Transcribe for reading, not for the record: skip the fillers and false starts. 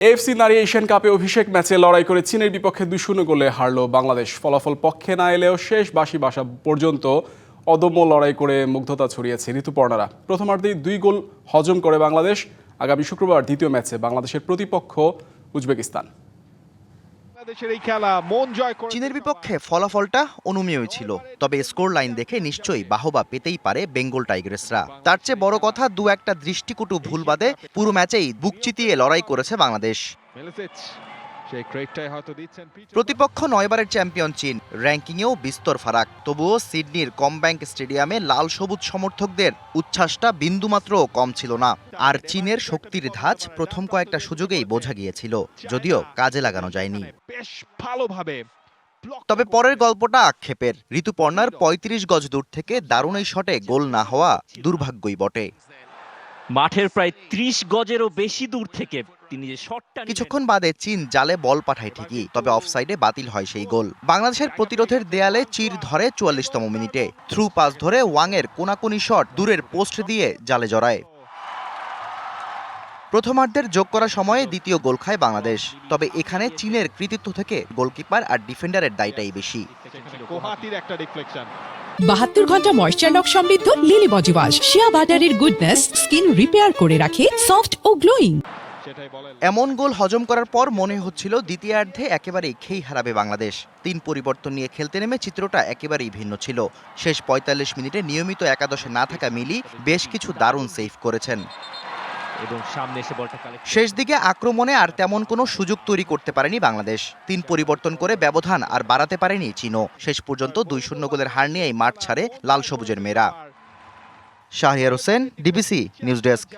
AFC নারী Asian কাপে অভিষেক ম্যাচে লড়াই করে চীনের বিপক্ষে 2-0 গোলে হারল বাংলাদেশ। ফলাফল পক্ষে না এলেও শেষ বাঁশি বাসা পর্যন্ত অদম্য লড়াই করে মুগ্ধতা ছড়িয়েছে ঋতুপর্ণারা। প্রথমার্ধেই 2 গোল হজম করে বাংলাদেশ। আগামী শুক্রবার দ্বিতীয় ম্যাচে বাংলাদেশের প্রতিপক্ষ উজবেকিস্তান। চীনের বিপক্ষে ফলাফলটা অনুমেয়ই ছিল, তবে স্কোর লাইন দেখে নিশ্চয়ই বাহবা পেতেই পারে বেঙ্গল টাইগার্সরা। তার চেয়ে বড় কথা, দু একটা দৃষ্টিকটু ভুল বাদে পুরো ম্যাচেই বুক চিতিয়ে লড়াই করেছে বাংলাদেশ। প্রতিপক্ষ 9 বারের চ্যাম্পিয়ন চীন, র্যাঙ্কিংয়েও বিস্তর ফারাক। তবুও সিডনির কমব্যাংক স্টেডিয়ামে লাল সবুজ সমর্থকদের উচ্ছ্বাসটা বিন্দুমাত্রও কম ছিল না। আর চীনের শক্তির ধাঁচ প্রথম কয়েকটা সুযোগেই বোঝা গিয়েছিল, যদিও কাজে লাগানো যায়নি। তবে পরের গল্পটা আক্ষেপের। ঋতুপর্ণার 35 গজ দূর থেকে দারুণ এই শটে গোল না হওয়া দুর্ভাগ্যই বটে। মাঠের প্রায় 30 গজেরও বেশি দূর থেকে তিনি যে শটটা কিছুক্ষণ বাদে চীন জালে বল পাঠায় ঠিকই, তবে অফসাইডে বাতিল হয় সেই গোল। বাংলাদেশের প্রতিরোধের দেয়ালে চির ধরে 44তম মিনিটে থ্রু পাস ধরে ওয়াংয়ের কোনাকুনি শট দূরের পোস্ট দিয়ে জালে জড়ায়। প্রথমার্ধের যোগ করা সময়ে দ্বিতীয় গোল খায় বাংলাদেশ। তবে এখানে চীনের কৃতিত্ব থেকে গোলকিপার আর ডিফেন্ডারের দায়টাই বেশি। 72 ঘন্টা ময়েশ্চার লক সমৃদ্ধ লিলি বডি ওয়াশ, শিয়া বাটারের গুডনেস স্কিন রিপেয়ার করে রাখে সফট ও গ্লোয়িং। এমন গোল হজম করার পর মনে হচ্ছিল দ্বিতীয়ার্ধে একেবারেই খেই হারাবে বাংলাদেশ। 3 পরিবর্তন নিয়ে খেলতে নেমে চিত্রটা একেবারেই ভিন্ন ছিল। শেষ 45 মিনিটে নিয়মিত একাদশে না থাকা মিলি বেশ কিছু দারুণ সেভ করেছেন। শেষ দিকে আক্রমণে আর তেমন কোনো সুযোগ তৈরি করতে পারেনি বাংলাদেশ। 3 পরিবর্তন করে ব্যবধান আর বাড়াতে পারেনি চীনও। শেষ পর্যন্ত 2-0 গোলের হার নিয়েই মাঠ ছাড়ে লাল সবুজের মেয়েরা। Shahriar Hossain, DBC news desk.